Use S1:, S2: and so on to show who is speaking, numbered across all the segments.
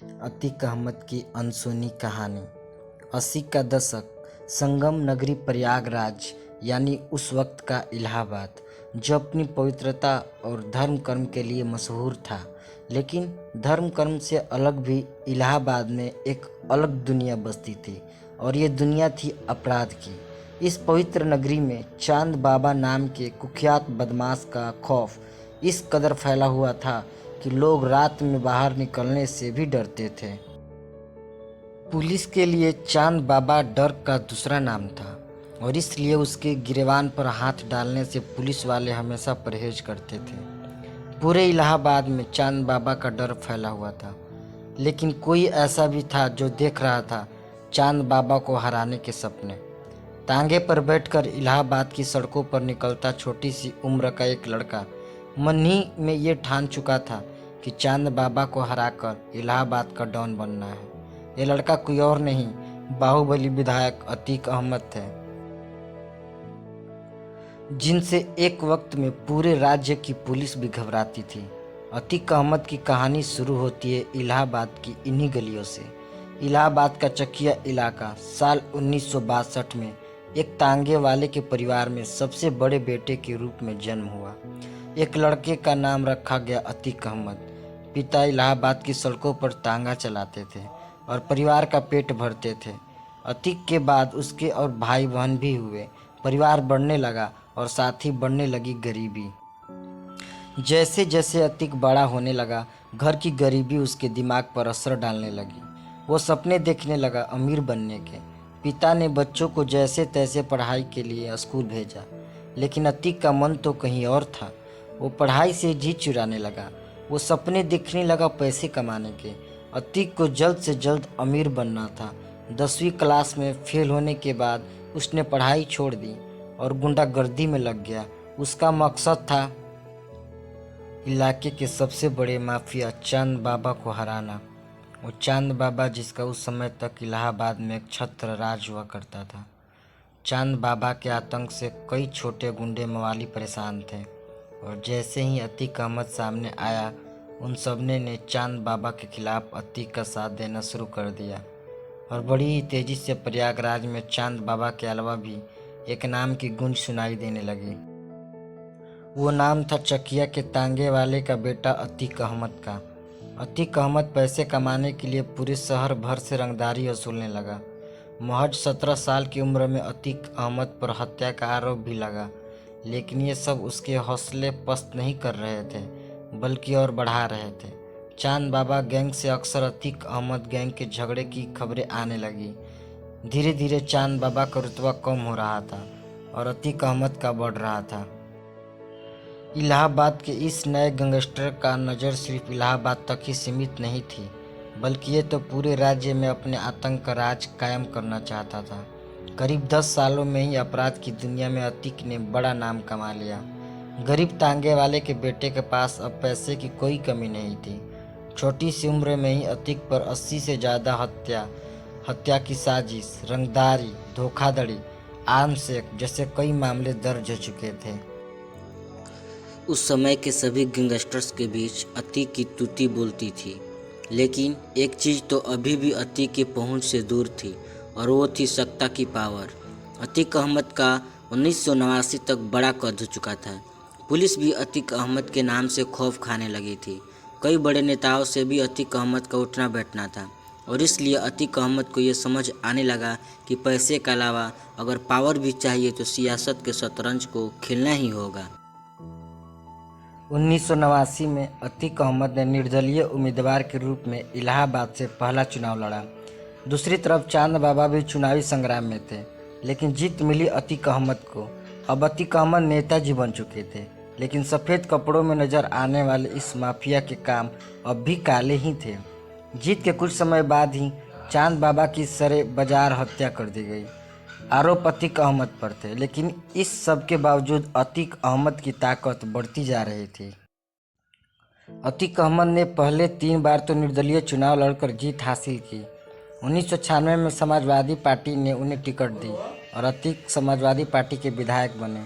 S1: अतीक अहमद की अनसुनी कहानी। 80 का दशक, संगम नगरी प्रयागराज यानी उस वक्त का इलाहाबाद, जो अपनी पवित्रता और धर्म कर्म के लिए मशहूर था। लेकिन धर्म कर्म से अलग भी इलाहाबाद में एक अलग दुनिया बसती थी, और ये दुनिया थी अपराध की। इस पवित्र नगरी में चांद बाबा नाम के कुख्यात बदमाश का खौफ इस कदर फैला हुआ था कि लोग रात में बाहर निकलने से भी डरते थे। पुलिस के लिए चांद बाबा डर का दूसरा नाम था, और इसलिए उसके गिरेबान पर हाथ डालने से पुलिस वाले हमेशा परहेज करते थे। पूरे इलाहाबाद में चांद बाबा का डर फैला हुआ था, लेकिन कोई ऐसा भी था जो देख रहा था चांद बाबा को हराने के सपने। तांगे पर बैठकर इलाहाबाद की सड़कों पर निकलता छोटी सी उम्र का एक लड़का मन ही में ये ठान चुका था कि चांद बाबा को हराकर इलाहाबाद का डॉन बनना है। ये लड़का कोई और नहीं, बाहुबली विधायक अतीक अहमद थे, जिनसे एक वक्त में पूरे राज्य की पुलिस भी घबराती थी। अतीक अहमद की कहानी शुरू होती है इलाहाबाद की इन्हीं गलियों से। इलाहाबाद का चकिया इलाका साल 1962 में एक तांगे वाले के परिवार में सबसे बड़े बेटे के रूप में जन्म हुआ। एक लड़के का नाम रखा गया अतीक अहमद। पिता इलाहाबाद की सड़कों पर तांगा चलाते थे और परिवार का पेट भरते थे। अतीक के बाद उसके और भाई बहन भी हुए। परिवार बढ़ने लगा और साथ ही बढ़ने लगी गरीबी। जैसे जैसे अतीक बड़ा होने लगा, घर की गरीबी उसके दिमाग पर असर डालने लगी। वो सपने देखने लगा अमीर बनने के। पिता ने बच्चों को जैसे तैसे पढ़ाई के लिए स्कूल भेजा, लेकिन अतीक का मन तो कहीं और था। वो पढ़ाई से जी चुराने लगा। वो सपने देखने लगा पैसे कमाने के। अतीक को जल्द से जल्द अमीर बनना था। 10वीं क्लास में फेल होने के बाद उसने पढ़ाई छोड़ दी और गुंडागर्दी में लग गया। उसका मकसद था इलाके के सबसे बड़े माफिया चांद बाबा को हराना। वो चांद बाबा जिसका उस समय तक इलाहाबाद में एक छत्र राज हुआ करता था। चांद बाबा के आतंक से कई छोटे गुंडे मवाली परेशान थे, और जैसे ही अतीक अहमद सामने आया, उन सबने ने चांद बाबा के खिलाफ अतीक का साथ देना शुरू कर दिया। और बड़ी ही तेजी से प्रयागराज में चांद बाबा के अलावा भी एक नाम की गूंज सुनाई देने लगी। वो नाम था चकिया के तांगे वाले का बेटा अतीक अहमद का। अतीक अहमद पैसे कमाने के लिए पूरे शहर भर से रंगदारी वसूलने लगा। महज 17 साल की उम्र में अतीक अहमद पर हत्या का आरोप भी लगा, लेकिन ये सब उसके हौसले पस्त नहीं कर रहे थे, बल्कि और बढ़ा रहे थे। चांद बाबा गैंग से अक्सर अतीक अहमद गैंग के झगड़े की खबरें आने लगी। धीरे धीरे चांद बाबा का रुतबा कम हो रहा था और अतीक अहमद का बढ़ रहा था। इलाहाबाद के इस नए गैंगस्टर का नज़र सिर्फ इलाहाबाद तक ही सीमित नहीं थी, बल्कि ये तो पूरे राज्य में अपने आतंक का राज कायम करना चाहता था। करीब 10 सालों में ही अपराध की दुनिया में अतीक ने बड़ा नाम कमा लिया। गरीब तांगे वाले के बेटे के पास अब पैसे की कोई कमी नहीं थी। छोटी सी उम्र में ही अतीक पर 80 से ज़्यादा हत्या की साजिश, रंगदारी, धोखाधड़ी, आर्म्स एक्ट जैसे कई मामले दर्ज हो चुके थे।
S2: उस समय के सभी गैंगस्टर्स के बीच अतीक की तूती बोलती थी, लेकिन एक चीज़ तो अभी भी अतीक की पहुंच से दूर थी, और वो थी सत्ता की पावर। अतीक अहमद का 1989 तक बड़ा कद हो चुका था। पुलिस भी अतीक अहमद के नाम से खौफ खाने लगी थी। कई बड़े नेताओं से भी अतीक अहमद का उठना बैठना था, और इसलिए अतीक अहमद को ये समझ आने लगा कि पैसे के अलावा अगर पावर भी चाहिए तो सियासत के शतरंज को खेलना ही होगा।
S1: 1989 में अतीक अहमद ने निर्दलीय उम्मीदवार के रूप में इलाहाबाद से पहला चुनाव लड़ा। दूसरी तरफ चांद बाबा भी चुनावी संग्राम में थे, लेकिन जीत मिली अतीक अहमद को। अब अतीक अहमद नेताजी बन चुके थे, लेकिन सफ़ेद कपड़ों में नजर आने वाले इस माफिया के काम अब भी काले ही थे। जीत के कुछ समय बाद ही चांद बाबा की सरे बाजार हत्या कर दी गई। आरोप अतीक अहमद पर थे, लेकिन इस सब के बावजूद अतीक अहमद की ताकत बढ़ती जा रही थी। अतीक अहमद ने पहले 3 बार तो निर्दलीय चुनाव लड़कर जीत हासिल की। 1996 में समाजवादी पार्टी ने उन्हें टिकट दी और अतीक समाजवादी पार्टी के विधायक बने।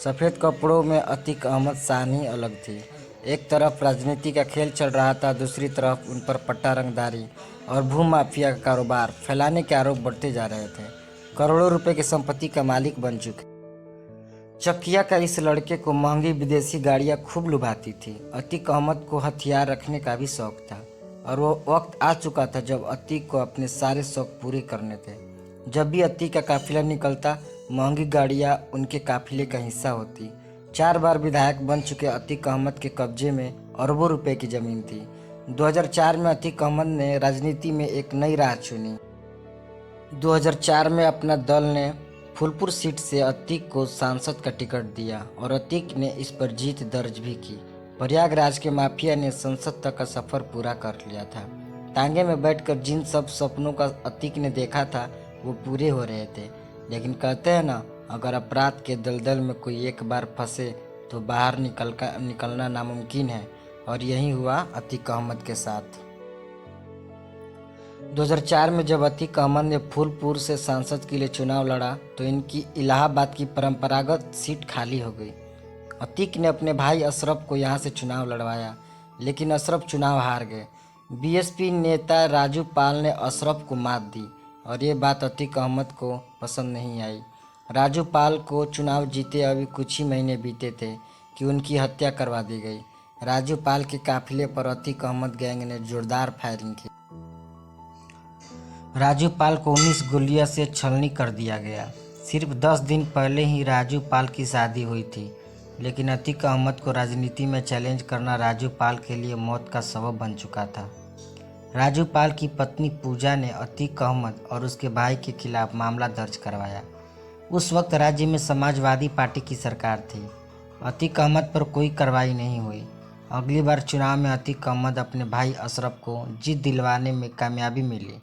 S1: सफ़ेद कपड़ों में अतीक अहमद शान ही अलग थी। एक तरफ राजनीति का खेल चल रहा था, दूसरी तरफ उन पर पट्टा रंगदारी और भूमाफिया का कारोबार फैलाने के आरोप बढ़ते जा रहे थे। करोड़ों रुपए की संपत्ति का मालिक बन चुके चकिया का इस लड़के को महंगी विदेशी गाड़ियां खूब लुभाती थी। अतीक अहमद को हथियार रखने का भी शौक था और वो वक्त आ चुका था जब अतीक को अपने सारे शौक पूरे करने थे। जब भी अतीक का काफिला निकलता, महंगी गाड़ियां उनके काफिले का हिस्सा होती। 4 बार विधायक बन चुके अतीक अहमद के कब्जे में अरबों रुपए की जमीन थी। 2004 में अतीक अहमद ने राजनीति में एक नई राह चुनी। 2004 में अपना दल ने फूलपुर सीट से अतीक को सांसद का टिकट दिया और अतीक ने इस पर जीत दर्ज भी की। प्रयागराज के माफिया ने संसद तक का सफर पूरा कर लिया था। तांगे में बैठकर जिन सब सपनों का अतीक ने देखा था वो पूरे हो रहे थे। लेकिन कहते हैं ना, अगर अपराध के दलदल में कोई एक बार फंसे तो बाहर निकलना नामुमकिन है, और यही हुआ अतीक अहमद के साथ। 2004 में जब अतीक अहमद ने फूलपुर से सांसद के लिए चुनाव लड़ा तो इनकी इलाहाबाद की परंपरागत सीट खाली हो गई। अतीक ने अपने भाई अशरफ को यहां से चुनाव लड़वाया, लेकिन अशरफ चुनाव हार गए। बीएसपी नेता राजू पाल ने अशरफ को मात दी और ये बात अतीक अहमद को पसंद नहीं आई। राजू पाल को चुनाव जीते अभी कुछ ही महीने बीते थे कि उनकी हत्या करवा दी गई। राजू पाल के काफिले पर अतीक अहमद गैंग ने जोरदार फायरिंग की। राजू पाल को 19 गोलियों से छलनी कर दिया गया। सिर्फ 10 दिन पहले ही राजू पाल की शादी हुई थी, लेकिन अतीक अहमद को राजनीति में चैलेंज करना राजू पाल के लिए मौत का सबब बन चुका था। राजू पाल की पत्नी पूजा ने अतीक अहमद और उसके भाई के खिलाफ मामला दर्ज करवाया। उस वक्त राज्य में समाजवादी पार्टी की सरकार थी। अतीक अहमद पर कोई कार्रवाई नहीं हुई। अगली बार चुनाव में अतीक अहमद अपने भाई अशरफ को जीत दिलवाने में कामयाबी मिली।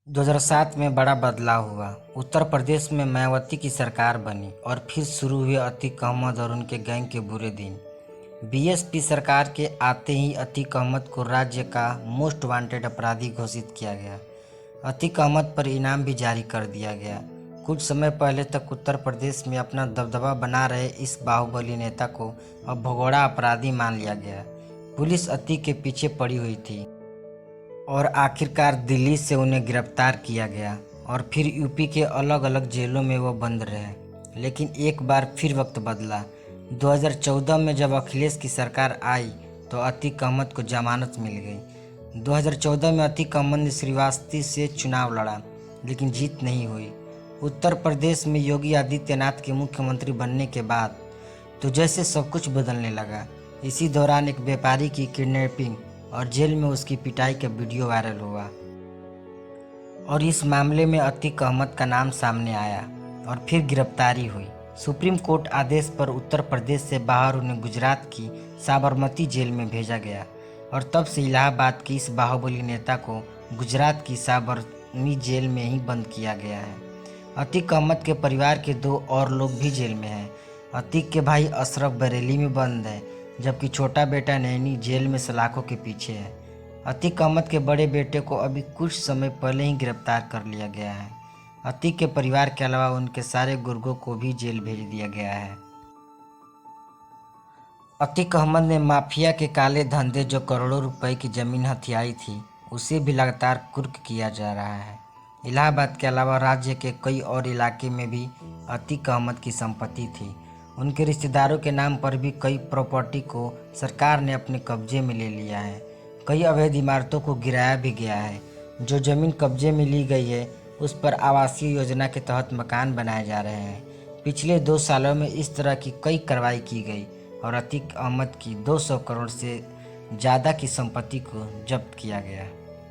S1: 2007 में बड़ा बदलाव हुआ। उत्तर प्रदेश में मायावती की सरकार बनी और फिर शुरू हुए अतीक अहमद और उनके गैंग के बुरे दिन। बीएसपी सरकार के आते ही अतीक अहमद को राज्य का मोस्ट वांटेड अपराधी घोषित किया गया। अतीक अहमद पर इनाम भी जारी कर दिया गया। कुछ समय पहले तक उत्तर प्रदेश में अपना दबदबा बना रहे इस बाहुबली नेता को अब भगोड़ा अपराधी मान लिया गया। पुलिस अतीक के पीछे पड़ी हुई थी और आखिरकार दिल्ली से उन्हें गिरफ्तार किया गया और फिर यूपी के अलग अलग जेलों में वो बंद रहे। लेकिन एक बार फिर वक्त बदला। 2014 में जब अखिलेश की सरकार आई तो अतीक अहमद को जमानत मिल गई। 2014 में अतीक अहमद ने श्रीवास्तव से चुनाव लड़ा, लेकिन जीत नहीं हुई। उत्तर प्रदेश में योगी आदित्यनाथ के मुख्यमंत्री बनने के बाद तो जैसे सब कुछ बदलने लगा। इसी दौरान एक व्यापारी की किडनैपिंग और जेल में उसकी पिटाई का वीडियो वायरल हुआ और इस मामले में अतीक अहमद का नाम सामने आया और फिर गिरफ्तारी हुई। सुप्रीम कोर्ट आदेश पर उत्तर प्रदेश से बाहर उन्हें गुजरात की साबरमती जेल में भेजा गया और तब से इलाहाबाद की इस बाहुबली नेता को गुजरात की साबरमती जेल में ही बंद किया गया है। अतीक अहमद के परिवार के 2 और लोग भी जेल में हैं। अतीक के भाई अशरफ बरेली में बंद है, जबकि छोटा बेटा नैनी जेल में सलाखों के पीछे है। अतीक अहमद के बड़े बेटे को अभी कुछ समय पहले ही गिरफ्तार कर लिया गया है। अतीक के परिवार के अलावा उनके सारे गुर्गों को भी जेल भेज दिया गया है। अतीक अहमद ने माफिया के काले धंधे जो करोड़ों रुपए की जमीन हथियाई थी, उसे भी लगातार कुर्क किया जा रहा है। इलाहाबाद के अलावा राज्य के कई और इलाके में भी अतीक अहमद की संपत्ति थी। उनके रिश्तेदारों के नाम पर भी कई प्रॉपर्टी को सरकार ने अपने कब्जे में ले लिया है। कई अवैध इमारतों को गिराया भी गया है। जो जमीन कब्जे में ली गई है उस पर आवासीय योजना के तहत मकान बनाए जा रहे हैं। पिछले 2 सालों में इस तरह की कई कार्रवाई की गई और अतीक अहमद की 200 करोड़ से ज़्यादा की संपत्ति को जब्त किया गया।